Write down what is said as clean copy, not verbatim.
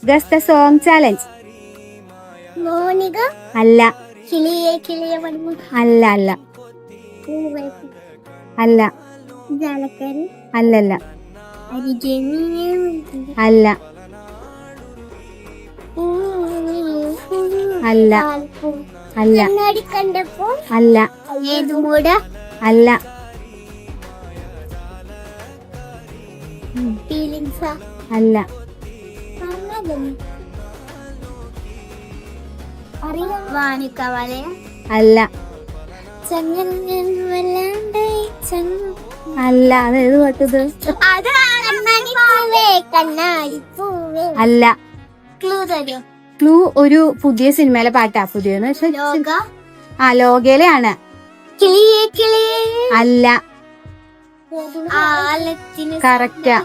Guess the song challenge. Monika. അല്ല. കിളിയെ കിളിയെ വന്നു. അല്ല അല്ല പൂവേ അല്ല. ജാലക്കരി. അല്ലല്ല അരിജനിയെ അല്ല അല്ല അല്ല കണ്ണാടി കണ്ടപ്പോ അല്ല ഏതു മൂട അല്ല ഫീലിങ്സാ അല്ല വാണിക്കവലെ അല്ല അല്ല. അത് ഏത് പാട്ടത്? അല്ല. ക്ലൂ തരോ? ക്ലൂ ഒരു പുതിയ സിനിമയിലെ പാട്ടാ. പുതിയെന്ന് വെച്ചാ ലോകയിലെയാണ്. കിളിയെ കിളിയെ അല്ല. ആലത്തിന് കറക്റ്റാ.